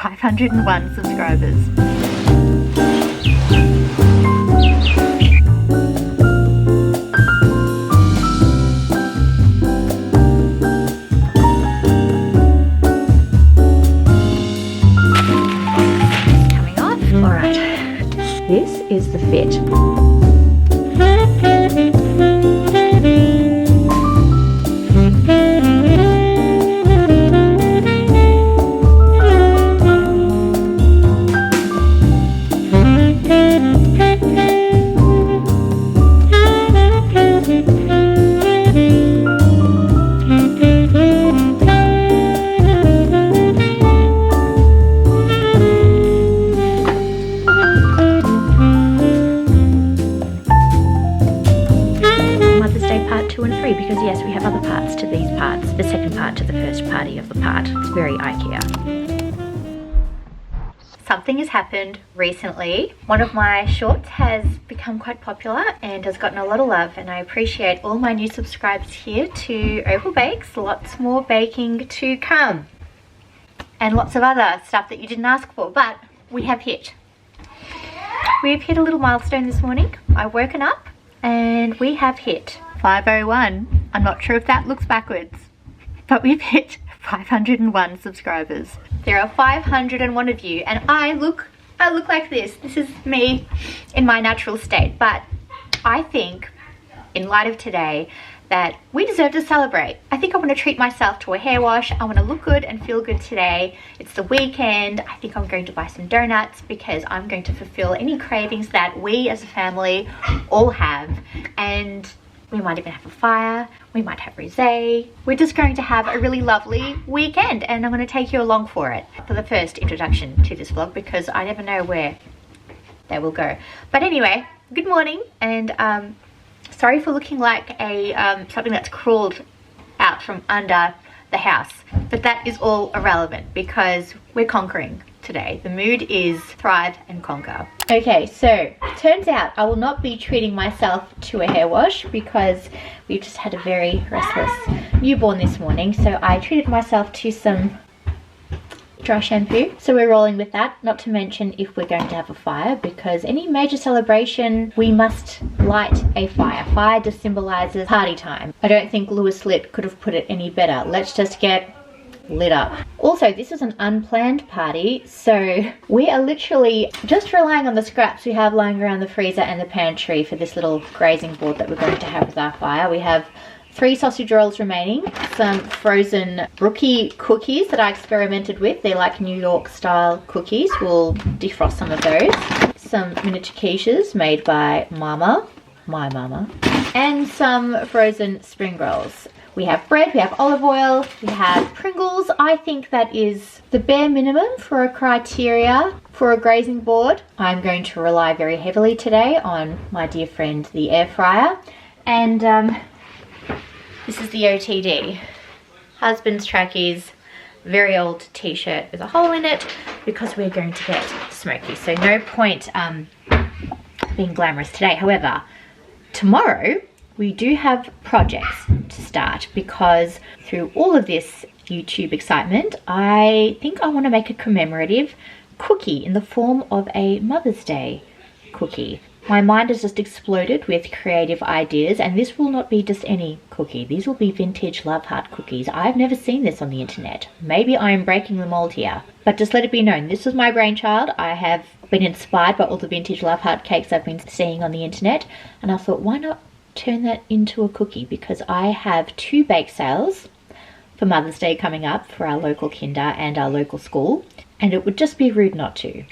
501 subscribers. Coming off. Alright. This is the fit. Because yes, we have other parts to these parts, the second part to the first party of the part. It's very IKEA. Something has happened recently. One of my shorts has become quite popular and has gotten a lot of love, and I appreciate all my new subscribers here to Oval Bakes. Lots more baking to come. And lots of other stuff that you didn't ask for, but we have hit. We've hit a little milestone this morning. I've woken up and we have hit 501. I'm not sure if that looks backwards, but we've hit 501 subscribers. There are 501 of you, and I look like this. This is me in my natural state, but I think in light of today that we deserve to celebrate. I think I want to treat myself to a hair wash. I want to look good and feel good today. It's the weekend. I think I'm going to buy some donuts because I'm going to fulfill any cravings that we as a family all have, and we might even have a fire, we might have rosé. We're just going to have a really lovely weekend, and I'm going to take you along for it for the first introduction to this vlog because I never know where they will go. But anyway, good morning, and sorry for looking like a something that's crawled out from under the house, but that is all irrelevant because we're conquering today. The mood is thrive and conquer. Okay, so turns out I will not be treating myself to a hair wash because we've just had a very restless newborn this morning, so I treated myself to some dry shampoo. So we're rolling with that, not to mention if we're going to have a fire, because any major celebration we must light a fire. Fire just symbolizes party time. I don't think Lewis Litt could have put it any better. Let's just get lit up. Also, this is an unplanned party, so we are literally just relying on the scraps we have lying around the freezer and the pantry for this little grazing board that we're going to have with our fire. We have 3 sausage rolls remaining, some frozen rookie cookies that I experimented with. They're like New York style cookies. We'll defrost some of those. Some miniature quiches made by Mama, my mama, and some frozen spring rolls. We have bread, we have olive oil, we have Pringles. I think that is the bare minimum for a criteria for a grazing board. I'm going to rely very heavily today on my dear friend the air fryer. And this is the OTD. Husband's trackies, very old t-shirt with a hole in it because we're going to get smoky. So no point being glamorous today. However, tomorrow we do have projects to start because through all of this YouTube excitement, I think I want to make a commemorative cookie in the form of a Mother's Day cookie. My mind has just exploded with creative ideas, and this will not be just any cookie. These will be vintage love heart cookies. I've never seen this on the internet. Maybe I am breaking the mold here, but just let it be known, this is my brainchild. I have been inspired by all the vintage love heart cakes I've been seeing on the internet, and I thought, why not turn that into a cookie, because I have 2 bake sales for Mother's Day coming up for our local kinder and our local school, and it would just be rude not to.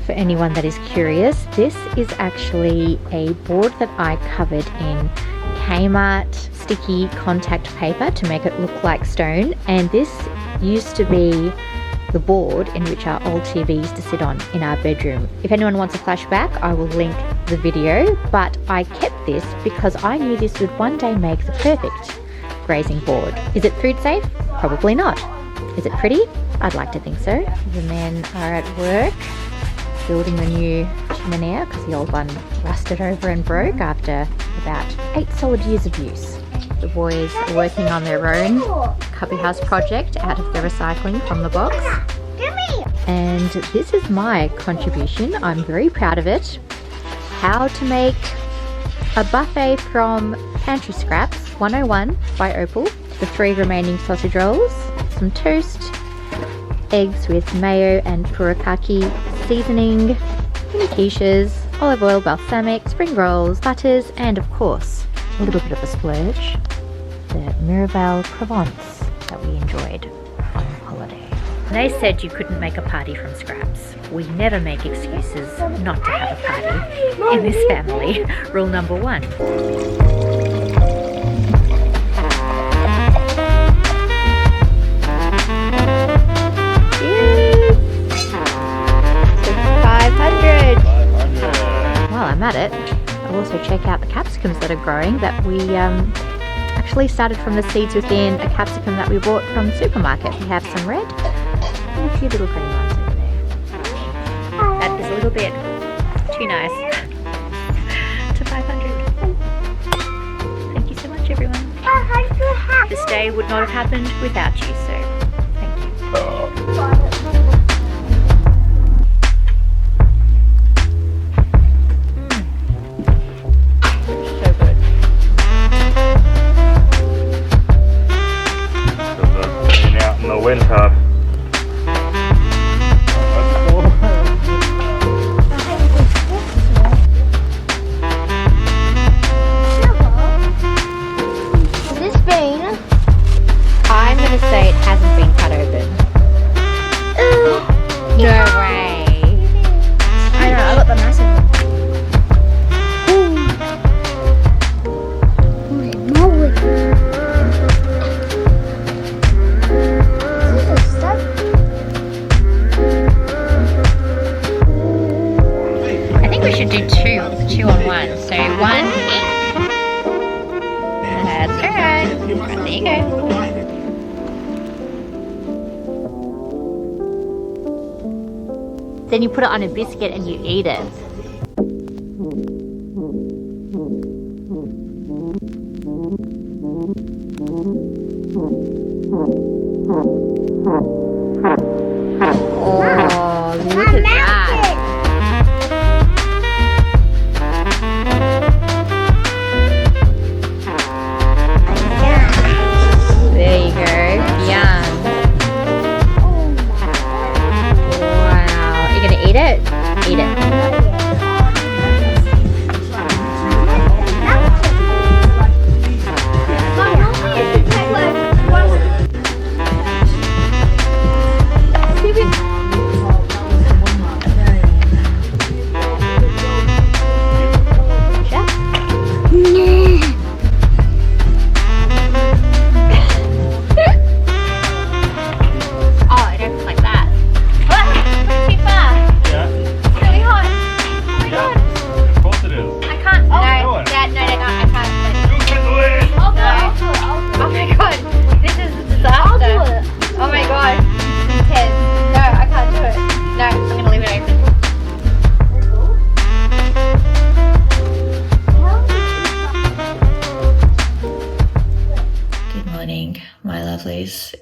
For anyone that is curious, this is actually a board that I covered in Kmart sticky contact paper to make it look like stone, and this used to be the board in which our old TV used to sit on in our bedroom. If anyone wants a flashback, I will link the video, but I kept this because I knew this would one day make the perfect grazing board. Is it food safe? Probably not. Is it pretty? I'd like to think so. The men are at work building the new chimney because the old one rusted over and broke after about 8 solid years of use. The boys are working on their own cubby house project out of the recycling from the box. And this is my contribution. I'm very proud of it. How to make a buffet from pantry scraps 101 by Opal. The 3 remaining sausage rolls, some toast, eggs with mayo and viralcookie seasoning, mini quiches, olive oil, balsamic, spring rolls, butters, and of course, a little bit of a splurge, the Mirabelle Provence that we enjoyed on holiday. They said you couldn't make a party from scraps. We never make excuses not to have a party in this family. Rule number 1. While I'm at it, I'll also check out the capsicums that are growing that we actually started from the seeds within a capsicum that we bought from the supermarket. We have some red and a few little green ones over there. That is a little bit too nice to 500. Thank you so much, everyone. This day would not have happened without you, so thank you. Winter. Is this been? I'm going to say it hasn't been cut open. No way. I don't know, I got the massive one. We should do two on one. So one each. That's right. There you go. Then you put it on a biscuit and you eat it. Oh, look at that. Eat it.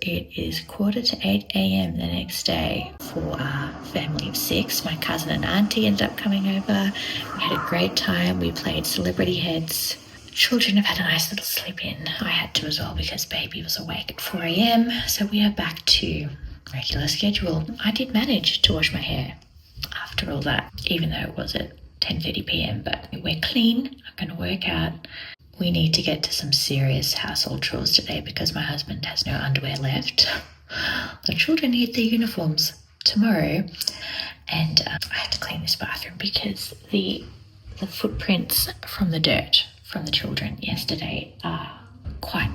It is 7:45 a.m. the next day for our family of 6. My cousin and auntie ended up coming over. We had a great time. We played celebrity heads. The children have had a nice little sleep in. I had to as well because baby was awake at 4 a.m. So we are back to regular schedule. I did manage to wash my hair after all that, even though it was at 10:30 p.m. But we're clean. I'm going to work out. We need to get to some serious household chores today because my husband has no underwear left. The children need their uniforms tomorrow. And I had to clean this bathroom because the footprints from the dirt from the children yesterday are quite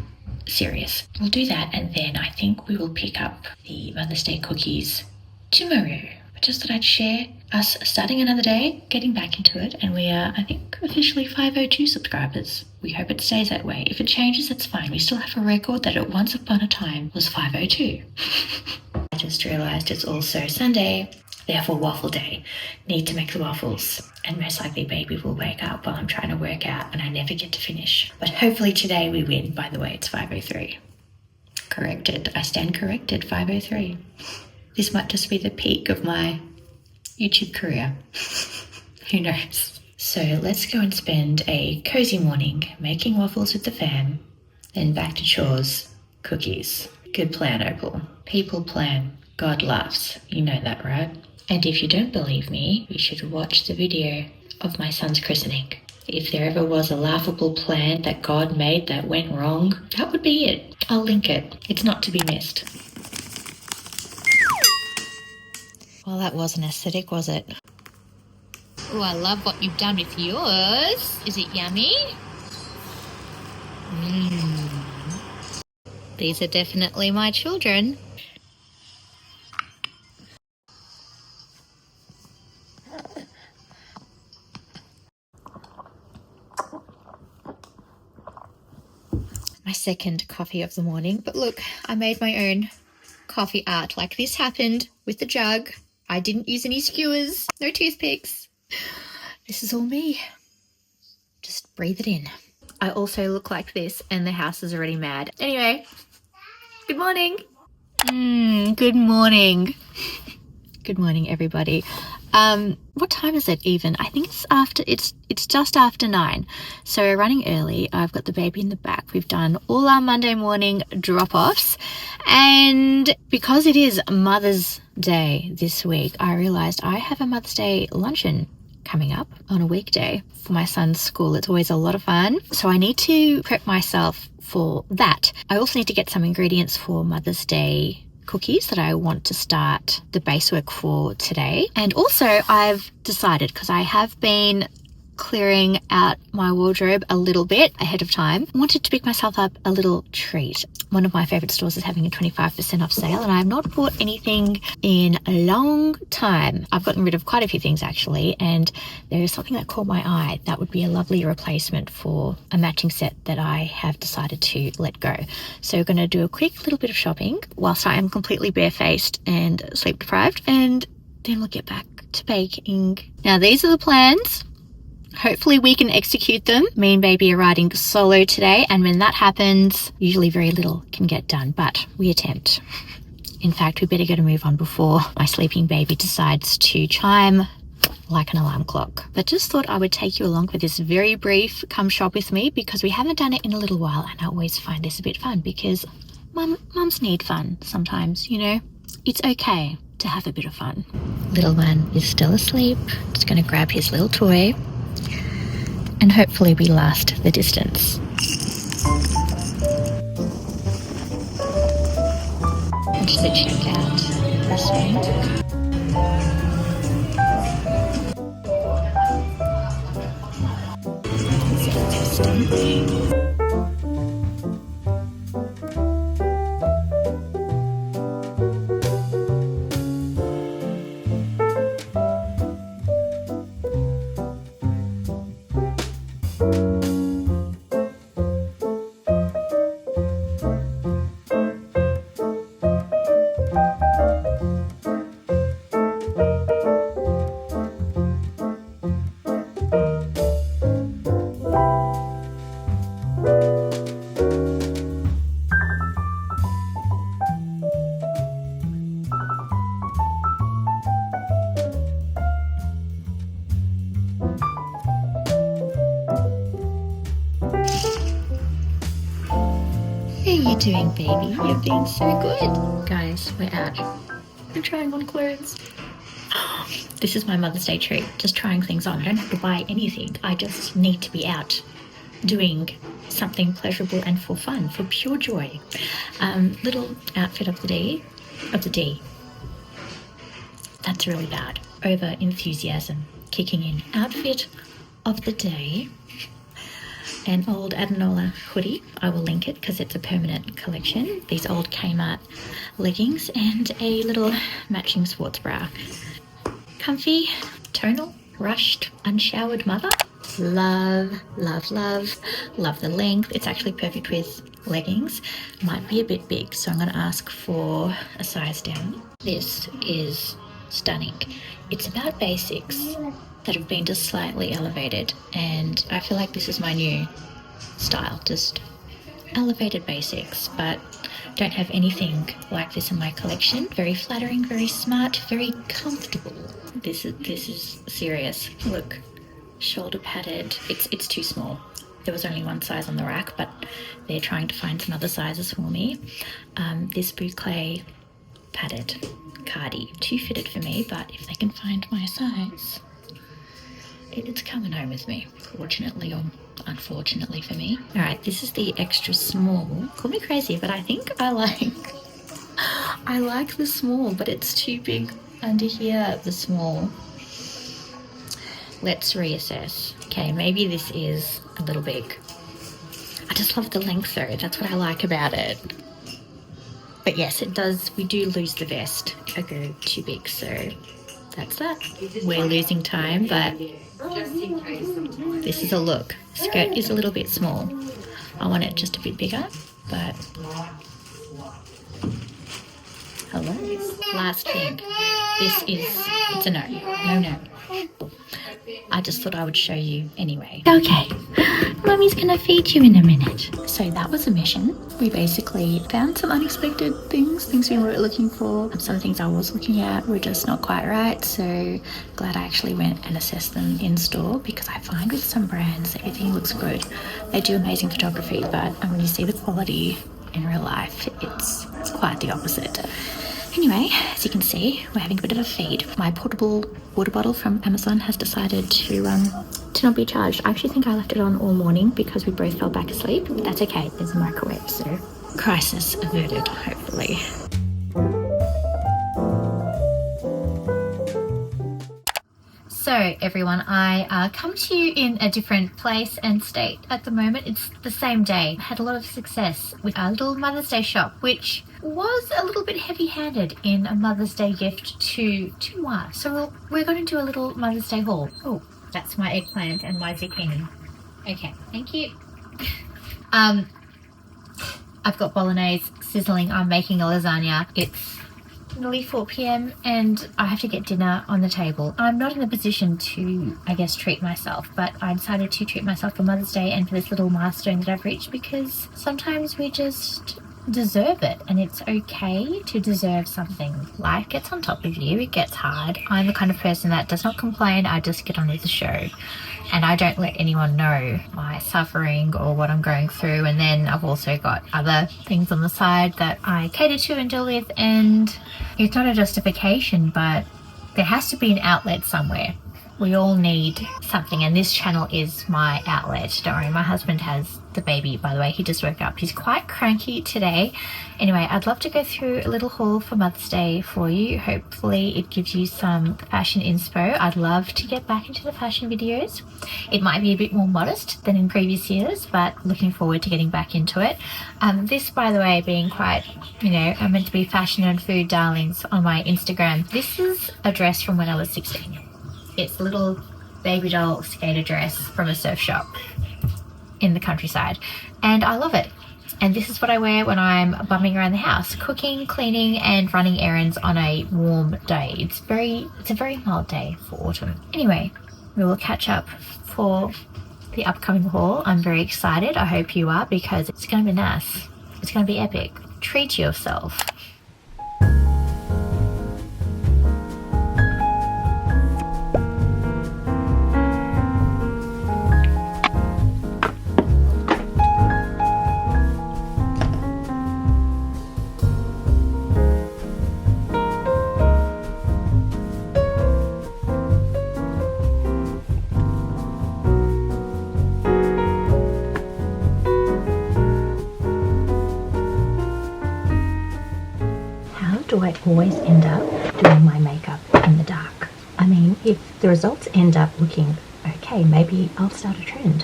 serious. We'll do that and then I think we will pick up the Mother's Day cookies tomorrow. just thought I'd share us starting another day, getting back into it, and we are, I think, officially 502 subscribers. We hope it stays that way. If it changes, that's fine. We still have a record that at once upon a time was 502. I just realised it's also Sunday, therefore waffle day. Need to make the waffles, and most likely baby will wake up while I'm trying to work out and I never get to finish. But hopefully today we win. By the way, it's 503. Corrected. I stand corrected, 503. This might just be the peak of my YouTube career. Who knows? So let's go and spend a cozy morning making waffles with the fam, then back to chores, cookies. Good plan, Opal. People plan, God laughs. You know that, right? And if you don't believe me, you should watch the video of my son's christening. If there ever was a laughable plan that God made that went wrong, that would be it. I'll link it. It's not to be missed. Well, that wasn't acidic, was it? Oh, I love what you've done with yours. Is it yummy? These are definitely my children. My second coffee of the morning. But look, I made my own coffee art. Like, this happened with the jug. I didn't use any skewers, no toothpicks. This is all me. Just breathe it in. I also look like this and the house is already mad. Anyway, good morning. Good morning. Good morning, everybody. What time is it even? I think it's just after 9. So we're running early. I've got the baby in the back. We've done all our Monday morning drop-offs. And because it is Mother's Day this week, I realized I have a Mother's Day luncheon coming up on a weekday for my son's school. It's always a lot of fun. So I need to prep myself for that. I also need to get some ingredients for Mother's Day cookies that I want to start the base work for today. And also I've decided, because I have been clearing out my wardrobe a little bit ahead of time, I wanted to pick myself up a little treat. One of my favorite stores is having a 25% off sale, and I have not bought anything in a long time. I've gotten rid of quite a few things actually, and there is something that caught my eye that would be a lovely replacement for a matching set that I have decided to let go. So we're going to do a quick little bit of shopping whilst I am completely barefaced and sleep deprived, and then we'll get back to baking. Now these are the plans. Hopefully we can execute them. Me and baby are riding solo today, and when that happens, usually very little can get done, but we attempt. In fact, we better get a move on before my sleeping baby decides to chime like an alarm clock. But just thought I would take you along for this very brief come shop with me, because we haven't done it in a little while, and I always find this a bit fun because mums need fun sometimes, you know. It's okay to have a bit of fun. Little one is still asleep. Just going to grab his little toy, and hopefully we last the distance. And just to check out this one. How you doing, baby? You're being so good. Guys, we're out. I'm trying on clothes. This is my Mother's Day treat. Just trying things on. I don't have to buy anything. I just need to be out doing something pleasurable and for fun, for pure joy. Little outfit of the day. That's really bad. Over enthusiasm kicking in. Outfit of the day. An old Adenola hoodie. I will link it because it's a permanent collection. These old Kmart leggings and a little matching sports bra. comfy, tonal, rushed, unshowered mother. Love, love, love, love the length. It's actually perfect with leggings. Might be a bit big, so I'm going to ask for a size down. This is stunning. It's about basics that have been just slightly elevated, and I feel like this is my new style, just elevated basics, but don't have anything like this in my collection. Very flattering, very smart, very comfortable. This is serious. Look, shoulder padded. It's too small. There was only one size on the rack, but they're trying to find some other sizes for me. This boucle padded cardi, too fitted for me, but if they can find my size, it's coming home with me, fortunately or unfortunately for me. All right, this is the extra small. Call me crazy, but I think I like the small, but it's too big under here, the small. Let's reassess. Okay, maybe this is a little big. I just love the length though, that's what I like about it. But yes, it does, we do lose the vest if I go too big, so that's that. We're losing time, but this is a look. Skirt is a little bit small. I want it just a bit bigger, but hello. Last thing. It's a no. No. I just thought I would show you anyway. Okay, Mummy's gonna feed you in a minute. So that was a mission. We basically found some unexpected things we weren't looking for. Some things I was looking at were just not quite right, so glad I actually went and assessed them in store, because I find with some brands everything looks good. They do amazing photography, but when you see the quality in real life, it's quite the opposite. Anyway, as you can see, we're having a bit of a feed. My portable water bottle from Amazon has decided to not be charged. I actually think I left it on all morning because we both fell back asleep, but that's okay. There's a microwave, so crisis averted, hopefully. So everyone, I come to you in a different place and state at the moment. It's the same day. I had a lot of success with our little Mother's Day shop, which was a little bit heavy-handed in a Mother's Day gift to moi. So we're going to do a little Mother's Day haul. Oh, that's my eggplant and my zucchini. Okay, thank you. I've got bolognese sizzling. I'm making a lasagna. It's nearly 4 p.m. and I have to get dinner on the table. I'm not in a position to, I guess, treat myself, but I decided to treat myself for Mother's Day and for this little milestone that I've reached, because sometimes we just deserve it, and it's okay to deserve something. Life gets on top of you, it gets hard. I'm the kind of person that does not complain, I just get on with the show. And I don't let anyone know my suffering or what I'm going through. And then I've also got other things on the side that I cater to and deal with. And it's not a justification, but there has to be an outlet somewhere. We all need something, and this channel is my outlet. Don't worry, my husband has the baby, by the way. He just woke up. He's quite cranky today. Anyway, I'd love to go through a little haul for Mother's Day for you. Hopefully it gives you some fashion inspo. I'd love to get back into the fashion videos. It might be a bit more modest than in previous years, but looking forward to getting back into it. This, by the way, being quite, I'm meant to be fashion and food darlings on my Instagram. This is a dress from when I was 16. It's a little baby doll skater dress from a surf shop in the countryside, and I love it. And this is what I wear when I'm bumming around the house, cooking, cleaning, and running errands on a warm day. It's a very mild day for autumn. Anyway, we will catch up for the upcoming haul. I'm very excited. I hope you are, because it's going to be nice. It's going to be epic. Treat yourself. Do I always end up doing my makeup in the dark? I mean, if the results end up looking okay, maybe I'll start a trend.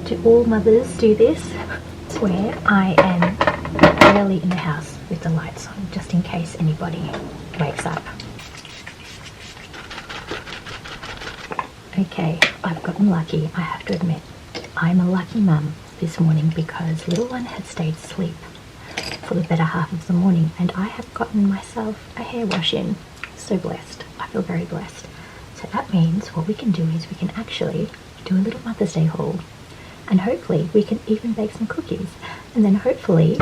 Do all mothers do this? I swear I am rarely in the house with the lights on, just in case anybody wakes up. Okay, I've gotten lucky, I have to admit. I'm a lucky mum this morning because little one had stayed asleep for the better half of the morning and I have gotten myself a hair wash in. So blessed. I feel very blessed. So that means what we can do is we can actually do a little Mother's Day haul. And hopefully we can even bake some cookies. And then hopefully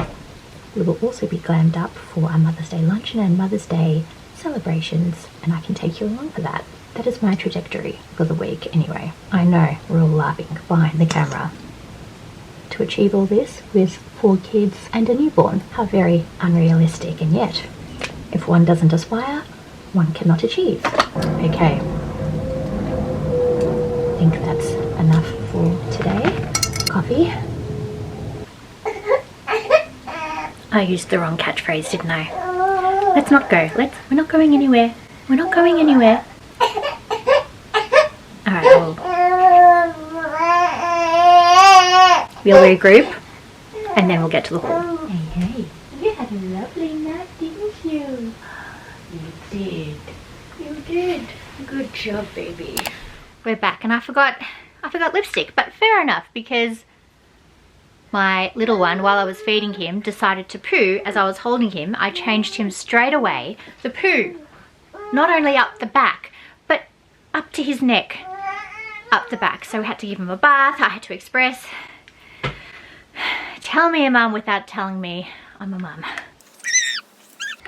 we will also be glammed up for our Mother's Day luncheon and Mother's Day celebrations. And I can take you along for that. That is my trajectory for the week anyway. I know we're all laughing behind the camera. To achieve all this with 4 kids and a newborn. How very unrealistic, and yet if one doesn't aspire, one cannot achieve. Okay, I think that's enough for today. Coffee. I used the wrong catchphrase, didn't I? Let's not go. We're not going anywhere. We're not going anywhere. Alright, we'll regroup and then we'll get to the haul. Hey, you had a lovely night, didn't you? You did. You did. Good job, baby. We're back and I forgot lipstick, but fair enough because my little one, while I was feeding him, decided to poo as I was holding him. I changed him straight away. The poo, not only up the back, but up to his neck, up the back. So we had to give him a bath. I had to express, tell me a mum without telling me I'm a mum.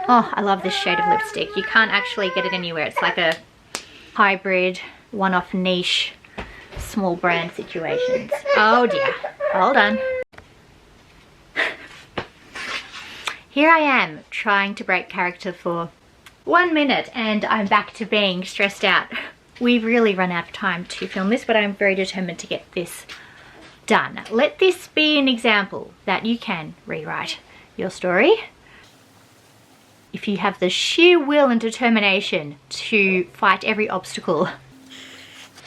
Oh, I love this shade of lipstick. You can't actually get it anywhere. It's like a hybrid, one-off niche, small brand situations. Oh dear, hold on. Here I am trying to break character for 1 minute and I'm back to being stressed out. We've really run out of time to film this, but I'm very determined to get this done. Let this be an example that you can rewrite your story if you have the sheer will and determination to fight every obstacle,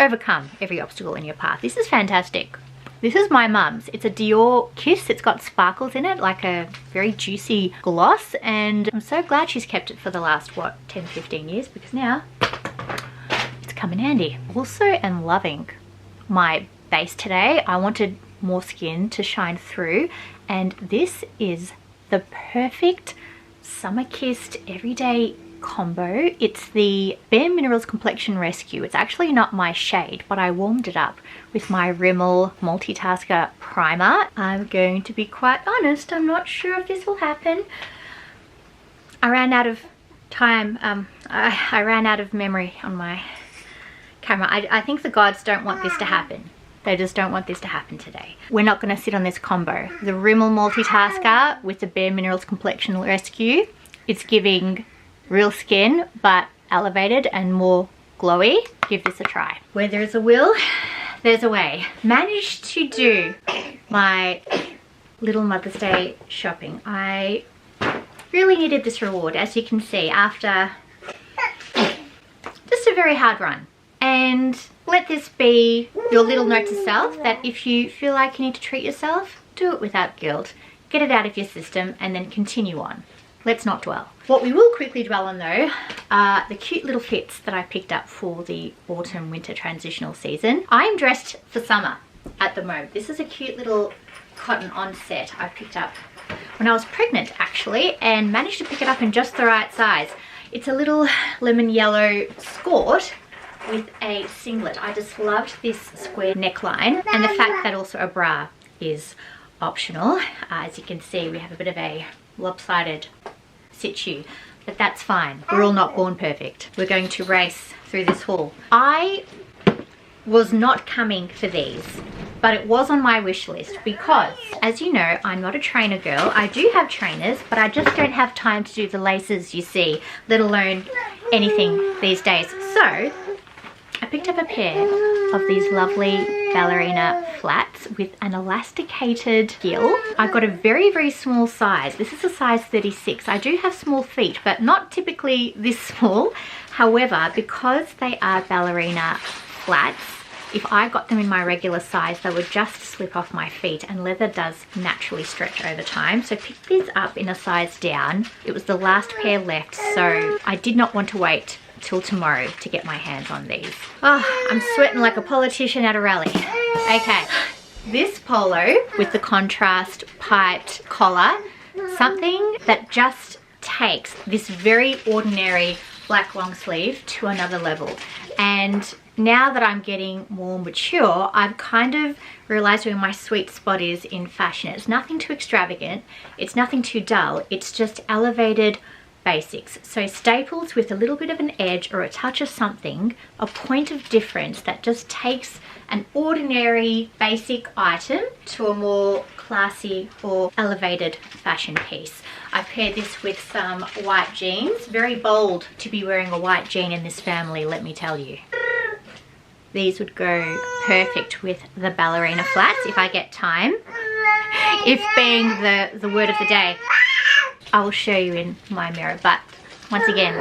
overcome every obstacle in your path. This is fantastic. This is my mum's. It's a Dior Kiss. It's got sparkles in it, like a very juicy gloss, and I'm so glad she's kept it for the last, what, 10, 15 years, because now it's come in handy. Also am loving my base today. I wanted more skin to shine through, and this is the perfect summer-kissed everyday combo. It's the Bare Minerals Complexion Rescue. It's actually not my shade, but I warmed it up with my Rimmel Multitasker primer. I'm going to be quite honest, I'm not sure if this will happen. I ran out of time, I ran out of memory on my camera. I think the gods don't want this to happen. They just don't want this to happen today. We're not going to sit on this combo. The Rimmel Multitasker with the Bare Minerals Complexion Rescue. It's giving real skin, but elevated and more glowy. Give this a try. Where there's a will, there's a way. Managed to do my little Mother's Day shopping. I really needed this reward, as you can see, after just a very hard run. And let this be your little note to self that if you feel like you need to treat yourself, do it without guilt. Get it out of your system and then continue on. Let's not dwell. What we will quickly dwell on though are the cute little fits that I picked up for the autumn-winter transitional season. I am dressed for summer at the moment. This is a cute little cotton on set I picked up when I was pregnant actually, and managed to pick it up in just the right size. It's a little lemon yellow skirt with a singlet. I just loved this square neckline and the fact that also a bra is optional. As you can see, we have a bit of a lopsided situ, but that's fine. We're all not born perfect. We're going to race through this haul. I was not coming for these, but it was on my wish list because, as you know, I'm not a trainer girl. I do have trainers, but I just don't have time to do the laces you see, let alone anything these days. So I picked up a pair of these lovely ballerina flats with an elasticated heel. I got a very, very small size. This is a size 36. I do have small feet, but not typically this small. However, because they are ballerina flats, if I got them in my regular size, they would just slip off my feet, and leather does naturally stretch over time. So I picked these up in a size down. It was the last pair left, so I did not want to wait till tomorrow to get my hands on these. Oh, I'm sweating like a politician at a rally. Okay, this polo with the contrast piped collar, something that just takes this very ordinary black long sleeve to another level. And now that I'm getting more mature, I've kind of realized where my sweet spot is in fashion. It's nothing too extravagant, it's nothing too dull, it's just elevated basics. So staples with a little bit of an edge or a touch of something, a point of difference that just takes an ordinary basic item to a more classy or elevated fashion piece. I've paired this with some white jeans. Very bold to be wearing a white jean in this family, let me tell you. These would go perfect with the ballerina flats if I get time. If being the word of the day, I will show you in my mirror. But once again,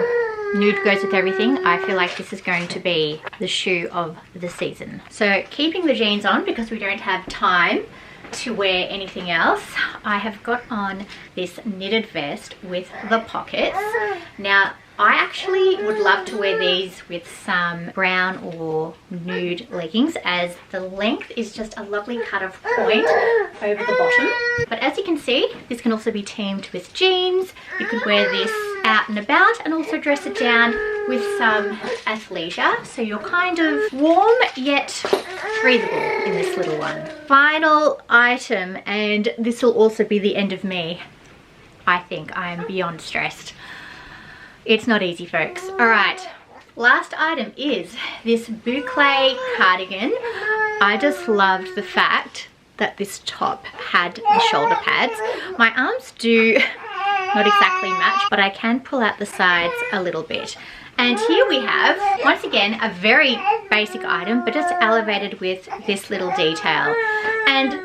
nude goes with everything. I feel like this is going to be the shoe of the season. So keeping the jeans on because we don't have time to wear anything else, I have got on this knitted vest with the pockets. Now, I actually would love to wear these with some brown or nude leggings, as the length is just a lovely cut-off point over the bottom. But as you can see, this can also be teamed with jeans. You could wear this out and about and also dress it down with some athleisure, so you're kind of warm yet breathable in this little one. Final item, and this will also be the end of me. I think I'm beyond stressed. It's not easy, folks. All right, last item is this boucle cardigan. I just loved the fact that this top had the shoulder pads. My arms do not exactly match, but I can pull out the sides a little bit. And here we have, once again, a very basic item, but just elevated with this little detail. And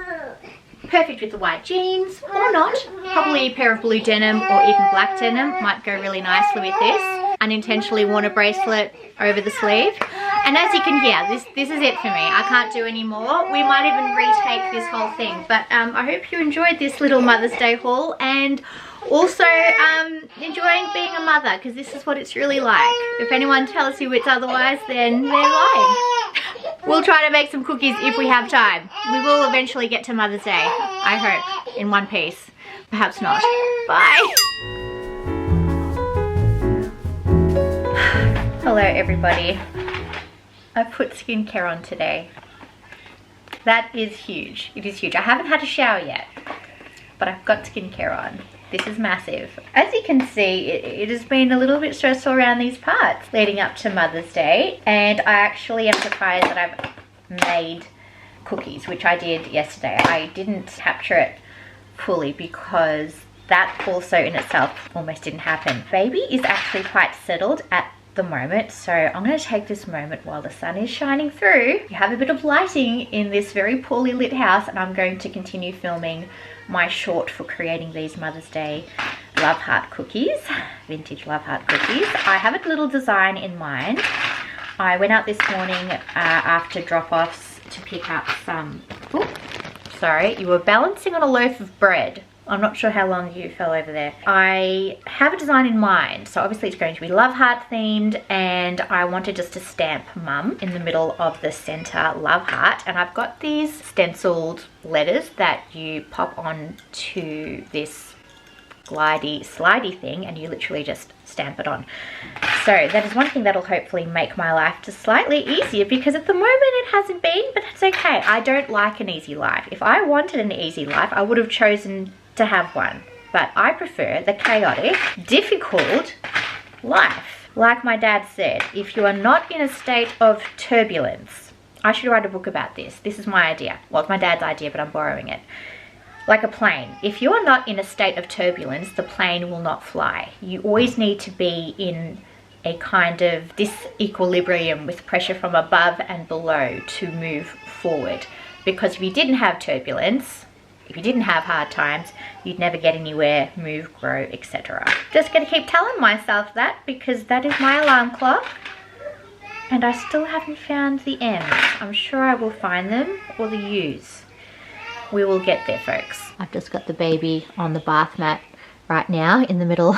perfect with the white jeans, or not. Probably a pair of blue denim or even black denim might go really nicely with this. Unintentionally worn a bracelet over the sleeve. And as you can hear, this is it for me. I can't do any more. We might even retake this whole thing. But I hope you enjoyed this little Mother's Day haul, and also enjoying being a mother, because this is what it's really like. If anyone tells you it's otherwise, then they're lying. We'll try to make some cookies if we have time. We will eventually get to Mother's Day, I hope, in one piece. Perhaps not. Bye. Hello everybody. I've put skincare on today. That is huge. It is huge. I haven't had a shower yet, but I've got skincare on. This is massive. As you can see, it has been a little bit stressful around these parts leading up to Mother's Day, and I actually am surprised that I've made cookies, which I did yesterday. I didn't capture it fully because that also in itself almost didn't happen. Baby is actually quite settled at the moment, so I'm going to take this moment while the sun is shining through. You have a bit of lighting in this very poorly lit house, and I'm going to continue filming my short for creating these Mother's Day love heart cookies, vintage love heart cookies. I have a little design in mind. I went out this morning after drop-offs to pick up some, sorry, you were balancing on a loaf of bread. I'm not sure how long you fell over there. I have a design in mind, so obviously it's going to be love heart themed, and I wanted just to stamp mum in the middle of the center love heart. And I've got these stenciled letters that you pop on to this glidey slidey thing, and you literally just stamp it on. So that is one thing that'll hopefully make my life just slightly easier, because at the moment it hasn't been, but that's okay. I don't like an easy life. If I wanted an easy life, I would have chosen to have one, but I prefer the chaotic, difficult life. Like my dad said, if you are not in a state of turbulence, I should write a book about this. This is my idea. Well, it's my dad's idea, but I'm borrowing it. Like a plane. If you are not in a state of turbulence, the plane will not fly. You always need to be in a kind of disequilibrium with pressure from above and below to move forward. Because if you didn't have turbulence, if you didn't have hard times, you'd never get anywhere, move, grow, etc. Just gonna keep telling myself that, because that is my alarm clock. And I still haven't found the M's. I'm sure I will find them, or the U's. We will get there, folks. I've just got the baby on the bath mat right now in the middle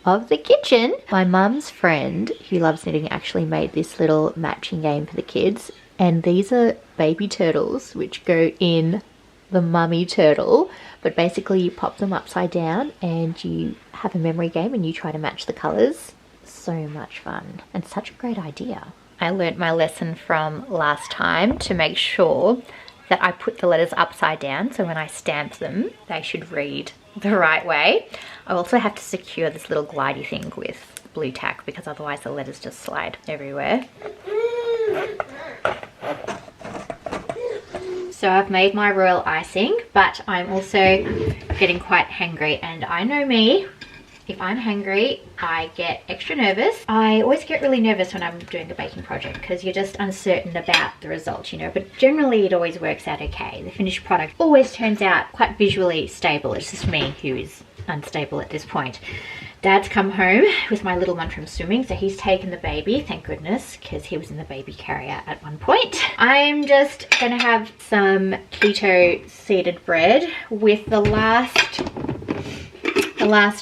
of the kitchen. My mum's friend who loves knitting actually made this little matching game for the kids, and these are baby turtles which go in the mummy turtle, but basically you pop them upside down and you have a memory game and you try to match the colors. So much fun and such a great idea. I learnt my lesson from last time to make sure that I put the letters upside down, so when I stamp them they should read the right way. I also have to secure this little glidey thing with blue tack because otherwise the letters just slide everywhere. So I've made my royal icing, but I'm also getting quite hangry, and I know me, if I'm hangry I get extra nervous. I always get really nervous when I'm doing a baking project because you're just uncertain about the result, you know, but generally it always works out okay. The finished product always turns out quite visually stable. It's just me who is unstable at this point. Dad's come home with my little one from swimming, so he's taken the baby, thank goodness, because he was in the baby carrier at one point. I'm just gonna have some keto seeded bread with the last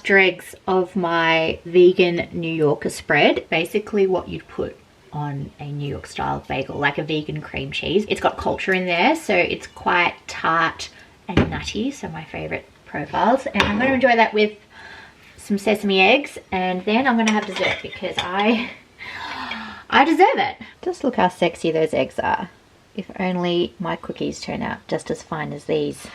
dregs of my vegan New Yorker spread. Basically what you'd put on a New York style bagel, like a vegan cream cheese. It's got culture in there, so it's quite tart and nutty, so my favorite profiles. And I'm going to enjoy that with some sesame eggs, and then I'm going to have dessert because I deserve it. Just look how sexy those eggs are. If only my cookies turn out just as fine as these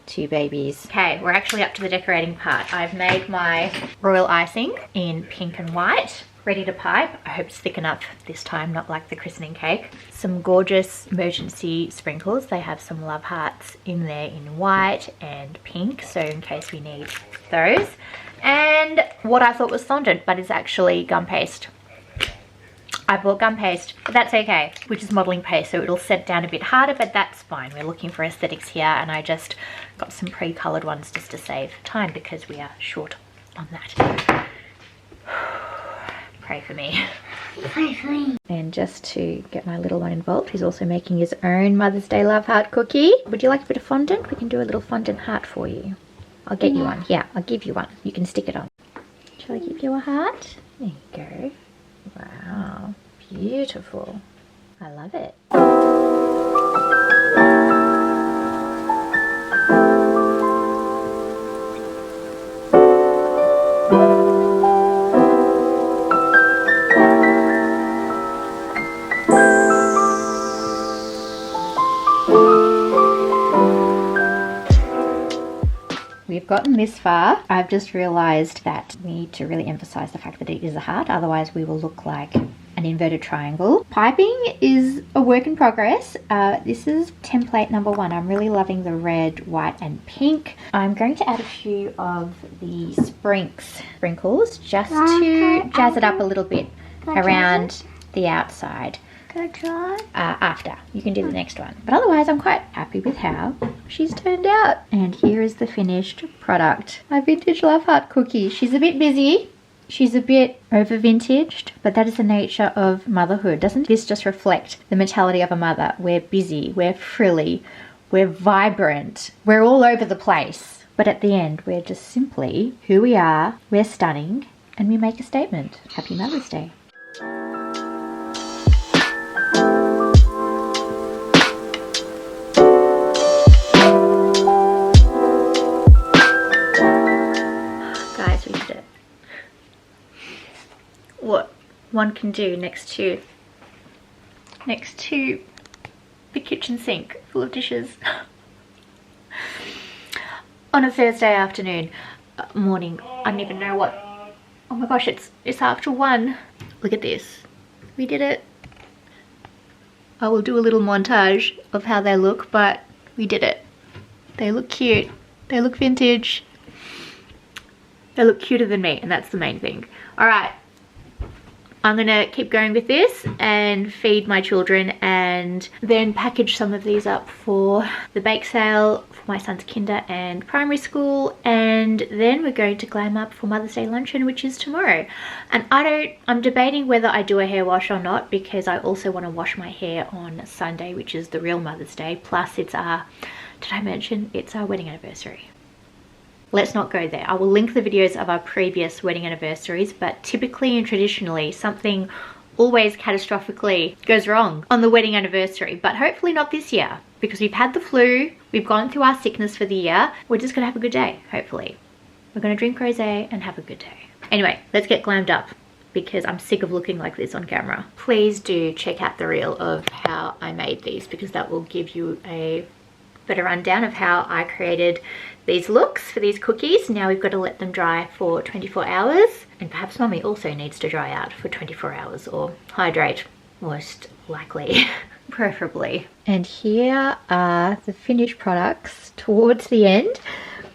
two babies. Okay, we're actually up to the decorating part. I've made my royal icing in pink and white, ready to pipe. I hope it's thick enough this time, not like the christening cake. Some gorgeous emergency sprinkles. They have some love hearts in there in white and pink, so in case we need those. And what I thought was fondant, but is actually gum paste. I bought gum paste, but that's okay, which is modelling paste, so it'll set down a bit harder, but that's fine. We're looking for aesthetics here, and I just got some pre-coloured ones just to save time because we are short on that. Pray for me. Pray for me. And just to get my little one involved, he's also making his own Mother's Day love heart cookie. Would you like a bit of fondant? We can do a little fondant heart for you. I'll get you one. Yeah, I'll give you one. You can stick it on. Shall I give you a heart? There you go. Wow, beautiful. I love it. We've gotten this far. I've just realized that we need to really emphasize the fact that it is a heart, otherwise we will look like an inverted triangle. Piping is a work in progress. This is template number 1. I'm really loving the red, white and pink. I'm going to add a few of the sprinkles just to jazz it up a little bit around the outside. After. You can do the next one. But otherwise I'm quite happy with how she's turned out. And here is the finished product. My vintage love heart cookie. She's a bit busy. She's a bit over vintaged, but that is the nature of motherhood. Doesn't this just reflect the mentality of a mother? We're busy, we're frilly, we're vibrant, we're all over the place. But at the end, we're just simply who we are, we're stunning, and we make a statement. Happy Mother's Day. What one can do next to the kitchen sink full of dishes on a Thursday afternoon, morning. I don't even know what. Oh my gosh, it's after 1. Look at this. We did it. I will do a little montage of how they look, but we did it. They look cute. They look vintage. They look cuter than me, and that's the main thing. All right. I'm gonna keep going with this and feed my children and then package some of these up for the bake sale for my son's kinder and primary school, and then we're going to glam up for Mother's Day luncheon, which is tomorrow. And I'm debating whether I do a hair wash or not, because I also want to wash my hair on Sunday, which is the real Mother's Day, plus it's our, did I mention it's our wedding anniversary? let's not go there. I will link the videos of our previous wedding anniversaries, but typically and traditionally something always catastrophically goes wrong on the wedding anniversary, but hopefully not this year, because we've had the flu, we've gone through our sickness for the year. We're just gonna have a good day, hopefully. We're gonna drink rosé and have a good day. Anyway, let's get glammed up, because I'm sick of looking like this on camera. Please do check out the reel of how I made these, because that will give you a better rundown of how I created these looks for these cookies. Now we've got to let them dry for 24 hours, and perhaps Mummy also needs to dry out for 24 hours, or hydrate most likely, preferably. And here are the finished products. Towards the end,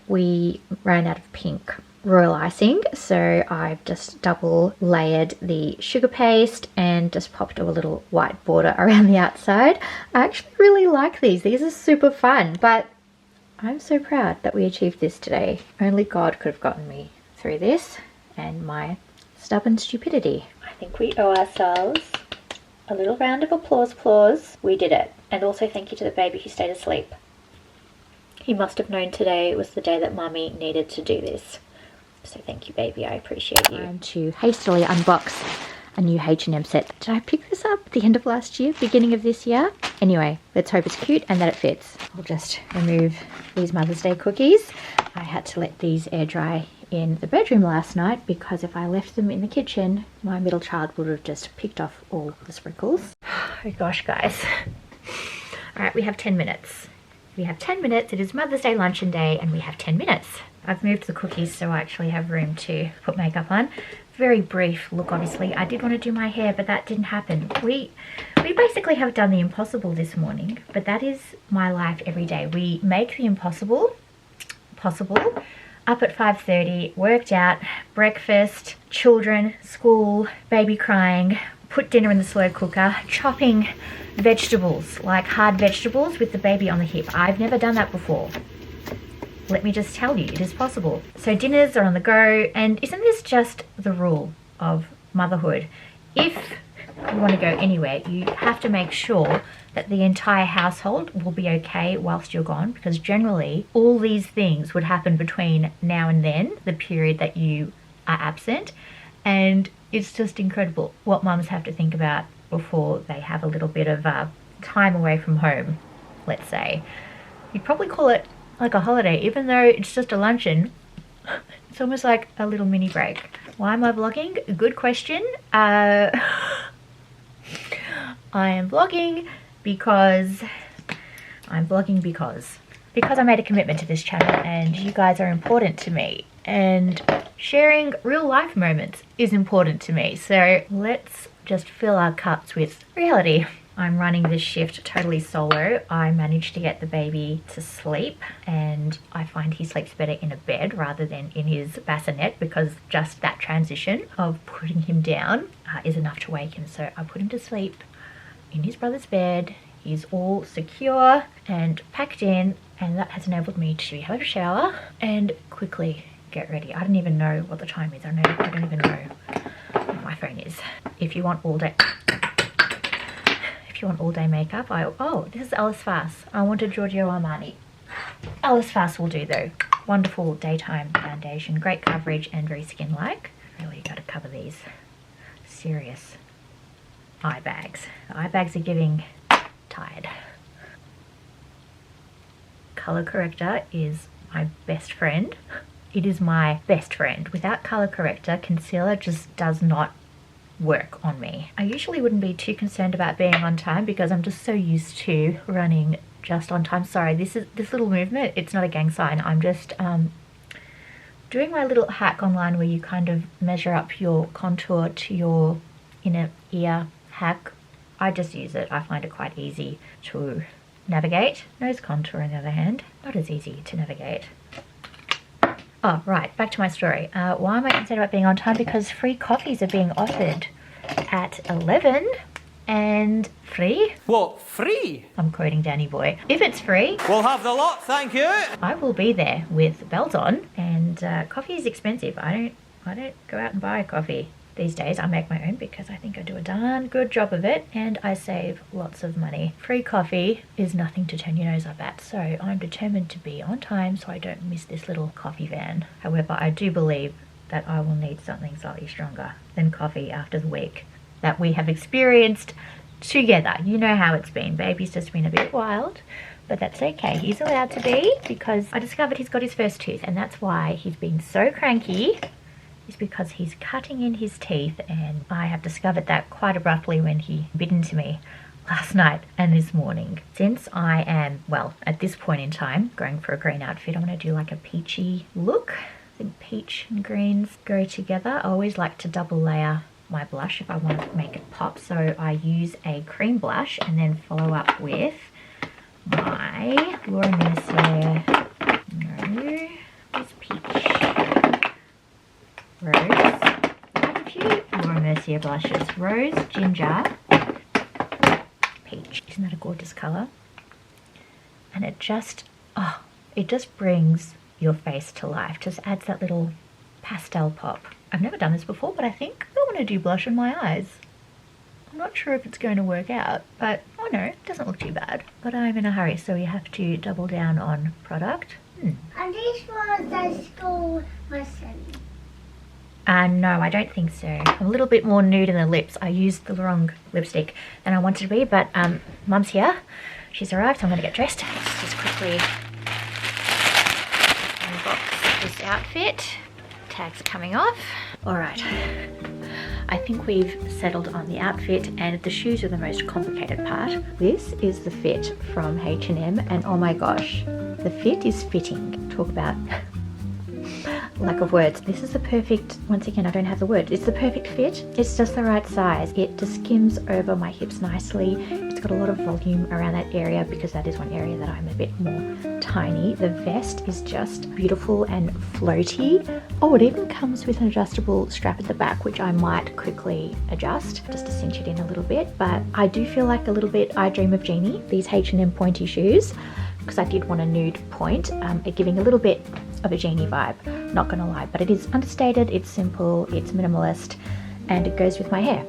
we ran out of pink royal icing, so I've just double layered the sugar paste and just popped a little white border around the outside. I actually really like these. These are super fun, but I'm so proud that we achieved this today. Only God could have gotten me through this and my stubborn stupidity. I think we owe ourselves a little round of applause. We did it. And also thank you to the baby who stayed asleep. He must have known today was the day that Mummy needed to do this. So thank you, baby. I appreciate you. Time to hastily unbox a new H&M set. Did I pick this up at the end of last year, beginning of this year? Anyway, let's hope it's cute and that it fits. I'll just remove these Mother's Day cookies. I had to let these air dry in the bedroom last night, because if I left them in the kitchen, my middle child would have just picked off all the sprinkles. Oh gosh, guys. All right, we have 10 minutes. We have 10 minutes. It is Mother's Day luncheon day, and we have 10 minutes. I've moved the cookies so I actually have room to put makeup on. Very brief look, obviously. I did want to do my hair, but that didn't happen. We basically have done the impossible this morning, but that is my life every day. We make the impossible possible. Up at 5:30, worked out, breakfast, children, school, baby crying, put dinner in the slow cooker, chopping vegetables, like hard vegetables with the baby on the hip. I've never done that before. Let me just tell you, it is possible. So dinners are on the go, and isn't this just the rule of motherhood? If you want to go anywhere, you have to make sure that the entire household will be okay whilst you're gone, because generally all these things would happen between now and then, the period that you are absent, and it's just incredible what mums have to think about before they have a little bit of time away from home, let's say. You'd probably call it like a holiday, even though it's just a luncheon. It's almost like a little mini break. Why am I vlogging? Good question. I am vlogging because I made a commitment to this channel, and you guys are important to me, and sharing real life moments is important to me. So let's just fill our cups with reality. I'm running this shift totally solo. I managed to get the baby to sleep, and I find he sleeps better in a bed rather than in his bassinet, because just that transition of putting him down is enough to wake him. So I put him to sleep in his brother's bed. He's all secure and packed in, and that has enabled me to have a shower and quickly get ready. I don't even know what the time is. I don't even know what my phone is. If you want all day makeup, oh, this is Ellis Fass. I wanted Giorgio Armani. Ellis Fass will do though. Wonderful daytime foundation, great coverage and very skin-like. Really got to cover these. Serious eye bags. Eye bags are giving tired. Color corrector is my best friend. It is my best friend. Without color corrector, concealer just does not work on me. I usually wouldn't be too concerned about being on time, because I'm just so used to running just on time. Sorry, this little movement, it's not a gang sign. I'm just doing my little hack online where you kind of measure up your contour to your inner ear hack. I just use it. I find it quite easy to navigate. Nose contour, on the other hand, not as easy to navigate. Oh, right, back to my story. Why am I concerned about being on time? Because free coffees are being offered at 11 and free. What, free? I'm quoting Danny Boy. If it's free, we'll have the lot, thank you. I will be there with bells on, and coffee is expensive. I don't go out and buy coffee. these days. I make my own because I think I do a darn good job of it and I save lots of money. Free coffee is nothing to turn your nose up at, so I'm determined to be on time so I don't miss this little coffee van. However, I do believe that I will need something slightly stronger than coffee after the week that we have experienced together. You know how it's been. Baby's just been a bit wild, but that's okay. He's allowed to be, because I discovered he's got his first tooth, and that's why he's been so cranky, is because he's cutting in his teeth, and I have discovered that quite abruptly when he bit into me last night and this morning. Since I am, well, at this point in time, going for a green outfit, I'm going to do like a peachy look. I think peach and greens go together. I always like to double layer my blush if I want to make it pop, so I use a cream blush and then follow up with my Laura Mercier, no, it's peach, rose, quite a few Laura Mercier blushes, rose, ginger, peach. Isn't that a gorgeous colour? And it just, oh, it just brings your face to life, just adds that little pastel pop. I've never done this before, but I think I want to do blush on my eyes. I'm not sure if it's going to work out, but oh no, it doesn't look too bad. But I'm in a hurry, so we have to double down on product. And this was the school lesson. No, I don't think so. I'm a little bit more nude in the lips. I used the wrong lipstick than I wanted to be, but Mum's here. She's arrived, so I'm going to get dressed. Let's just quickly unbox this outfit. Tags are coming off. All right. I think we've settled on the outfit, and the shoes are the most complicated part. This is the fit from H&M, and oh my gosh, the fit is fitting. Talk about lack of words. This is the perfect, once again, I don't have the word. It's the perfect fit. It's just the right size. It just skims over my hips nicely. It's got a lot of volume around that area because that is one area that I'm a bit more tiny. The vest is just beautiful and floaty. Oh, it even comes with an adjustable strap at the back, which I might quickly adjust just to cinch it in a little bit. But I do feel like a little bit I Dream of Jeannie, these H&M pointy shoes, because I did want a nude point, giving a little bit of a Jeannie vibe, not gonna lie, but it is understated, it's simple, it's minimalist, and it goes with my hair,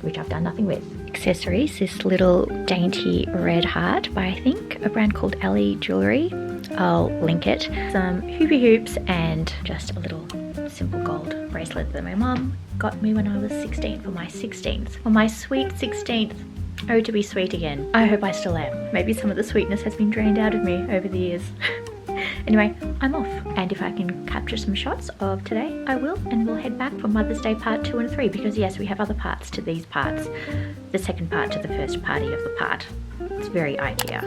which I've done nothing with. Accessories, this little dainty red heart by, I think, a brand called Ellis jewellery. I'll link it. Some hoopy hoops and just a little simple gold bracelet that my mum got me when I was 16 for my 16th. For my sweet 16th. Oh, to be sweet again. I hope I still am. Maybe some of the sweetness has been drained out of me over the years. Anyway, I'm off, and if I can capture some shots of today, I will, and we'll head back for Mother's Day part 2 and 3, because yes, we have other parts to these parts. The second part to the first party of the part. It's very IKEA.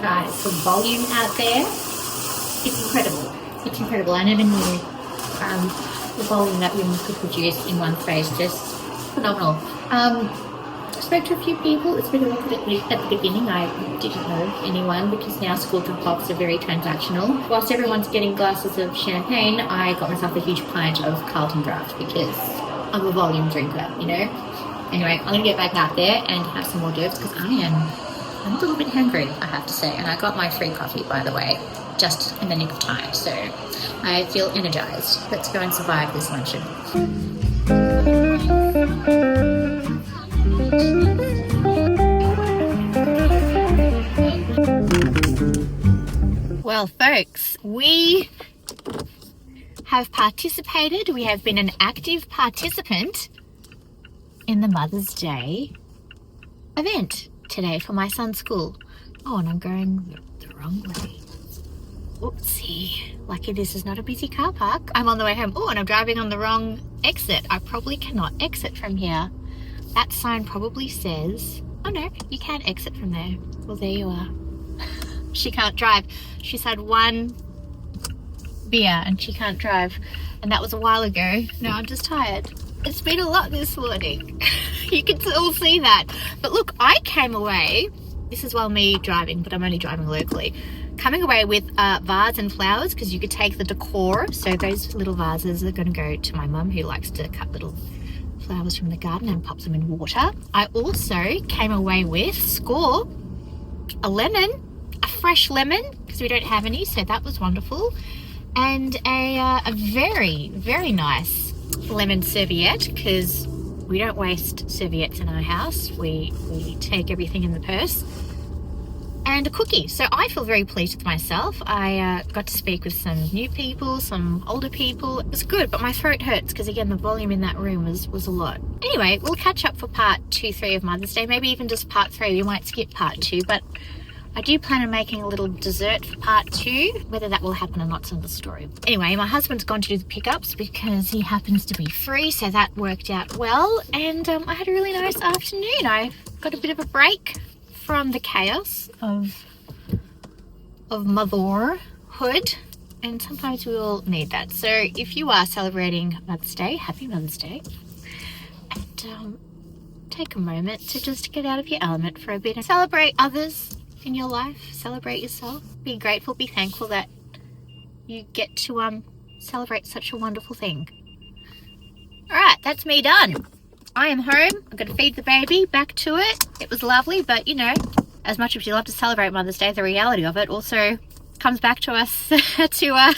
Right, so volume out there. It's incredible. It's incredible. I never knew the volume that women could produce in one space, just phenomenal. I spoke to a few people. It's been a little bit at the beginning. I didn't know anyone because now school pops are very transactional. Whilst everyone's getting glasses of champagne, I got myself a huge pint of Carlton Draft because I'm a volume drinker, you know. Anyway, I'm gonna get back out there and have some more d'oeuvres because I'm a little bit hungry, I have to say, and I got my free coffee, by the way, just in the nick of time, so I feel energized. Let's go and survive this luncheon. Well, folks, we have participated. We have been an active participant in the Mother's Day event today for my son's school. Oh, and I'm going the wrong way. Oopsie. Lucky this is not a busy car park. I'm on the way home. Oh, and I'm driving on the wrong exit. I probably cannot exit from here. That sign probably says, oh no, you can exit from there. Well, there you are. She can't drive. She's had one beer and she can't drive. And that was a while ago. No, I'm just tired. It's been a lot this morning. You can all see that. But look, I came away, this is while me driving, but I'm only driving locally, coming away with vase and flowers, because you could take the decor. So those little vases are going to go to my mum, who likes to cut little flowers from the garden and popped them in water. I also came away with a lemon, a fresh lemon, because we don't have any, so that was wonderful, and a very, very nice lemon serviette, because we don't waste serviettes in our house. We take everything in the purse. And a cookie. So I feel very pleased with myself. I got to speak with some new people, some older people. It was good, but my throat hurts because, again, the volume in that room was a lot. Anyway, we'll catch up for part 2, 3 of Mother's Day. Maybe even just part 3. We might skip part 2, but I do plan on making a little dessert for part 2. Whether that will happen or not's another story. Anyway, my husband's gone to do the pickups because he happens to be free, so that worked out well. And I had a really nice afternoon. I got a bit of a break from the chaos of motherhood, and sometimes we all need that. So if you are celebrating Mother's Day, happy Mother's Day, and take a moment to just get out of your element for a bit and celebrate others in your life, celebrate yourself, be grateful, be thankful that you get to celebrate such a wonderful thing. All right, that's me done. I am home. I'm going to feed the baby, back to it. It was lovely, but you know, as much as you love to celebrate Mother's Day, the reality of it also comes back to us to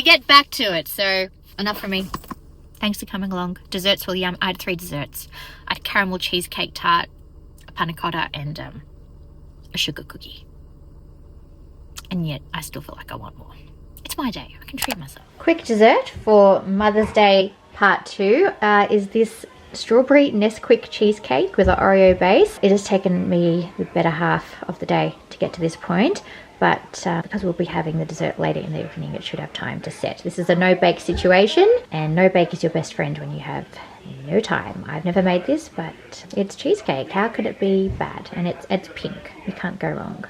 get back to it. So enough from me. Thanks for coming along. Desserts were yum. I had 3 desserts. I had caramel cheesecake tart, a panna cotta, and a sugar cookie. And yet I still feel like I want more. It's my day. I can treat myself. Quick dessert for Mother's Day part 2 is this strawberry Nesquik cheesecake with an Oreo base. It has taken me the better half of the day to get to this point, but because we'll be having the dessert later in the evening, it should have time to set. This is a no-bake situation, and no-bake is your best friend when you have no time. I've never made this, but it's cheesecake. How could it be bad? And it's pink. You can't go wrong.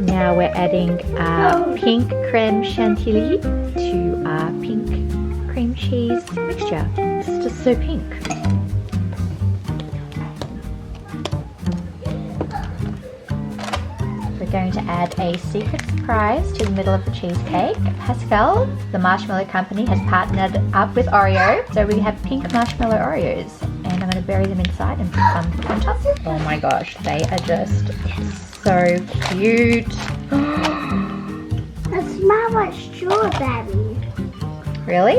Now we're adding pink creme chantilly to our pink cream cheese mixture. It's just so pink. We're going to add a secret surprise to the middle of the cheesecake. Pascal, the marshmallow company, has partnered up with Oreo, so we have pink marshmallow Oreos, and I'm going to bury them inside and put some on top. Oh my gosh, they are just so cute. That smells like strawberry. Really?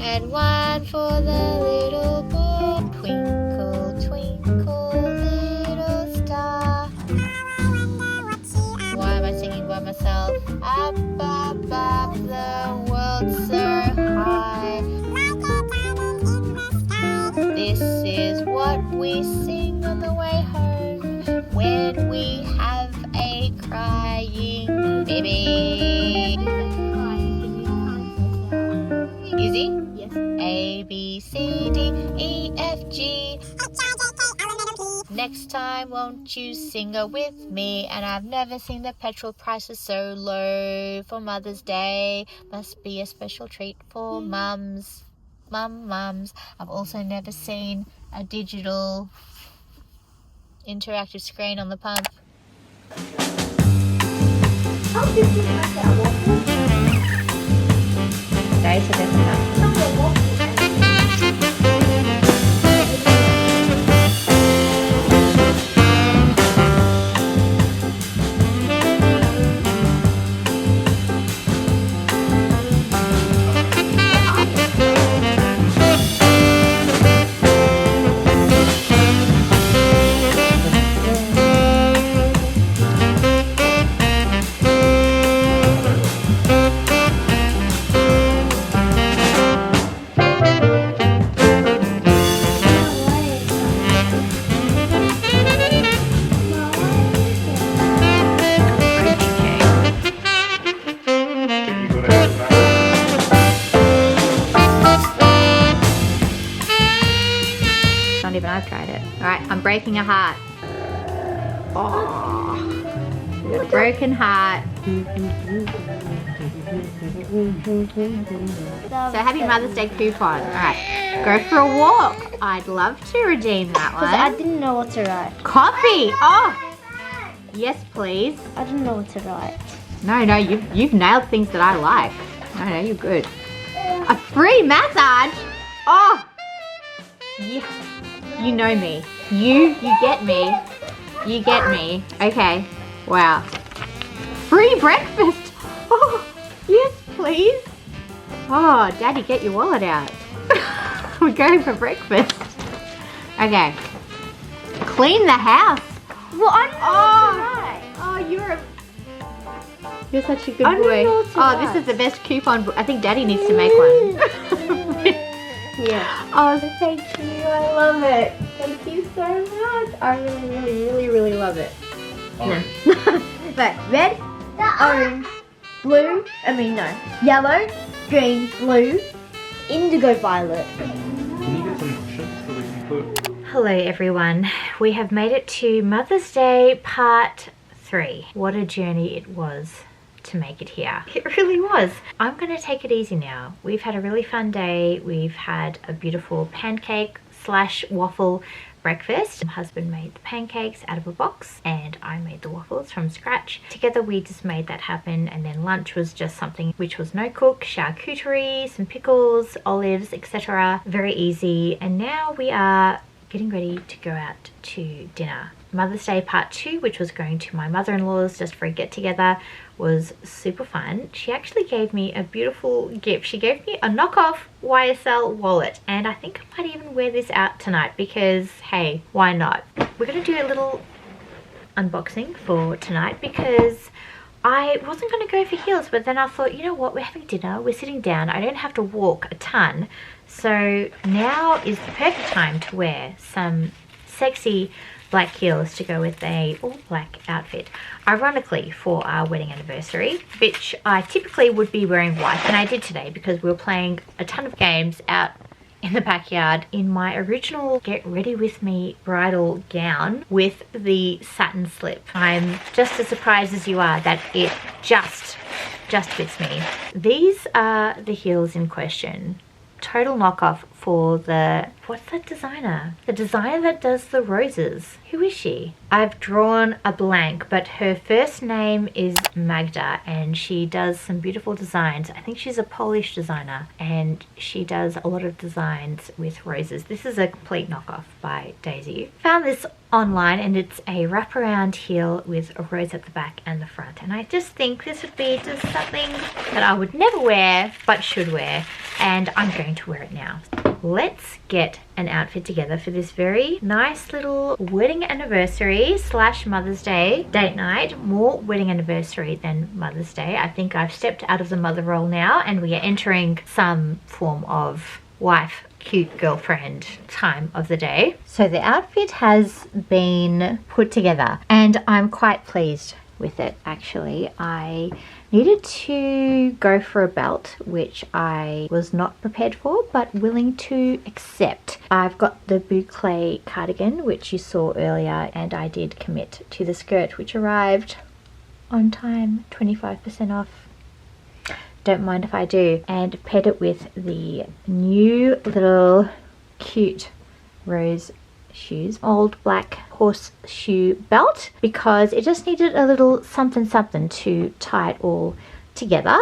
And one for the little boy. Twinkle, twinkle, little star. Why am I singing by myself? Up above the world so high. This is what we sing on the way home when we have a crying baby. Easy? Yes. A, B, C, D, E, F, G. Next time, won't you sing it with me? And I've never seen the petrol prices so low for Mother's Day. Must be a special treat for mums. Mums. I've also never seen a digital interactive screen on the pump. Okay, so there's enough. I've tried it. Alright, I'm breaking a heart. Oh, got a broken heart. So happy Mother's Day coupon. Alright, go for a walk. I'd love to redeem that one. I didn't know what to write. Coffee! Oh! Yes, please. I didn't know what to write. No, you've nailed things that I like. No, you're good. A free massage? Oh! Yeah. You know me. You get me. You get me. Okay. Wow. Free breakfast! Oh, yes, please. Oh, Daddy, get your wallet out. We're going for breakfast. Okay. Clean the house. Well, I don't know what to write. Oh, you're such a good I don't boy. know what to Oh, write. this is the best coupon book. I think Daddy needs to make one. Yeah. Oh, thank you. I love it. Thank you so much. I really love it. Orange. But red, orange, blue, yellow, green, blue, indigo violet. Can you get some options so we can put? Hello everyone. We have made it to Mother's Day part 3. What a journey it was to make it here. It really was. I'm going to take it easy now. We've had a really fun day. We've had a beautiful pancake / waffle breakfast. My husband made the pancakes out of a box and I made the waffles from scratch. Together we just made that happen, and then lunch was just something which was no cook, charcuterie, some pickles, olives, etc. Very easy. And now we are getting ready to go out to dinner. Mother's Day part 2, which was going to my mother-in-law's just for a get-together, was super fun. She actually gave me a beautiful gift. She gave me a knockoff YSL wallet, and I think I might even wear this out tonight because, hey, why not? We're going to do a little unboxing for tonight because I wasn't going to go for heels, but then I thought, you know what, we're having dinner, we're sitting down, I don't have to walk a ton, so now is the perfect time to wear some sexy black heels to go with a all black outfit. Ironically, for our wedding anniversary, which I typically would be wearing white, and I did today because we were playing a ton of games out in the backyard in my original Get Ready With Me bridal gown with the satin slip. I'm just as surprised as you are that it just fits me. These are the heels in question. Total knockoff for the, what's that designer? The designer that does the roses. Who is she? I've drawn a blank, but her first name is Magda and she does some beautiful designs. I think she's a Polish designer and she does a lot of designs with roses. This is a complete knockoff by Daisy. Found this online and it's a wraparound heel with a rose at the back and the front, and I just think this would be just something that I would never wear but should wear, and I'm going to wear it now. Let's get an outfit together for this very nice little wedding anniversary / Mother's Day date night. More wedding anniversary than Mother's Day. I think I've stepped out of the mother role now and we are entering some form of wife, cute girlfriend time of the day. So the outfit has been put together and I'm quite pleased with it actually. I needed to go for a belt, which I was not prepared for but willing to accept. I've got the boucle cardigan which you saw earlier, and I did commit to the skirt which arrived on time, 25% off. Don't mind if I do. And paired it with the new little cute rose shoes, old black horseshoe belt, because it just needed a little something to tie it all together.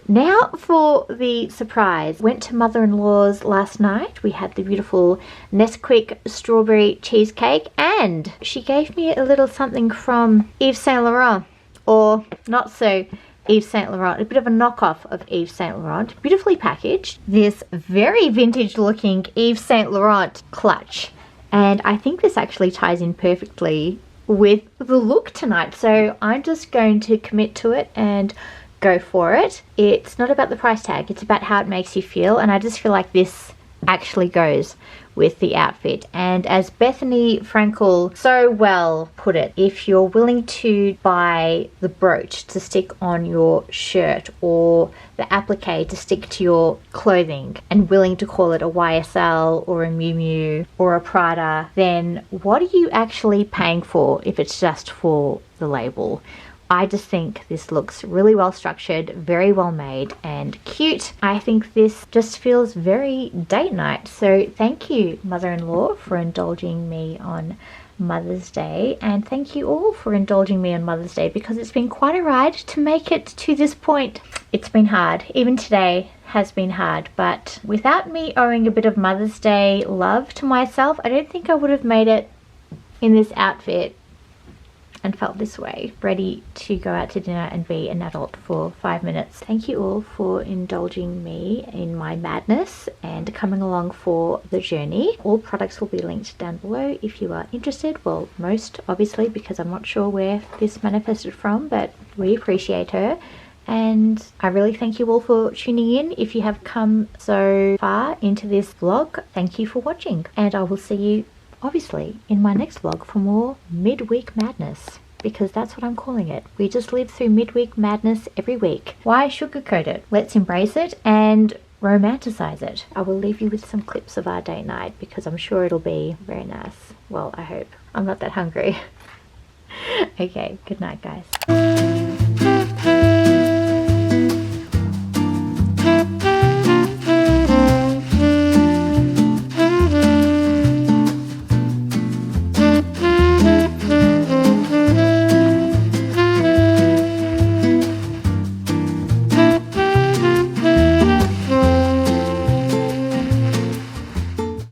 Now for the surprise. Went to mother-in-law's last night. We had the beautiful Nesquik strawberry cheesecake and she gave me a little something from Yves Saint Laurent, or not so Yves Saint Laurent, a bit of a knockoff of Yves Saint Laurent, beautifully packaged. This very vintage looking Yves Saint Laurent clutch. And I think this actually ties in perfectly with the look tonight. So I'm just going to commit to it and go for it. It's not about the price tag, it's about how it makes you feel. And I just feel like this actually goes with the outfit. And as Bethany Frankel so well put it, if you're willing to buy the brooch to stick on your shirt or the applique to stick to your clothing and willing to call it a YSL or a Miu Miu or a Prada, then what are you actually paying for if it's just for the label? I just think this looks really well structured, very well made and cute. I think this just feels very date night. So thank you, mother-in-law, for indulging me on Mother's Day, and thank you all for indulging me on Mother's Day, because it's been quite a ride to make it to this point. It's been hard. Even today has been hard, but without me owing a bit of Mother's Day love to myself, I don't think I would have made it in this outfit and felt this way, ready to go out to dinner and be an adult for 5 minutes. Thank you all for indulging me in my madness and coming along for the journey. All products will be linked down below if you are interested. Well, most obviously, because I'm not sure where this manifested from, but we appreciate her. And I really thank you all for tuning in. If you have come so far into this vlog, thank you for watching, and I will see you obviously in my next vlog for more midweek madness, because that's what I'm calling it. We just live through midweek madness every week. Why sugarcoat it? Let's embrace it and romanticize it. I will leave you with some clips of our date night, because I'm sure it'll be very nice. Well, I hope. I'm not that hungry. Okay, good night guys.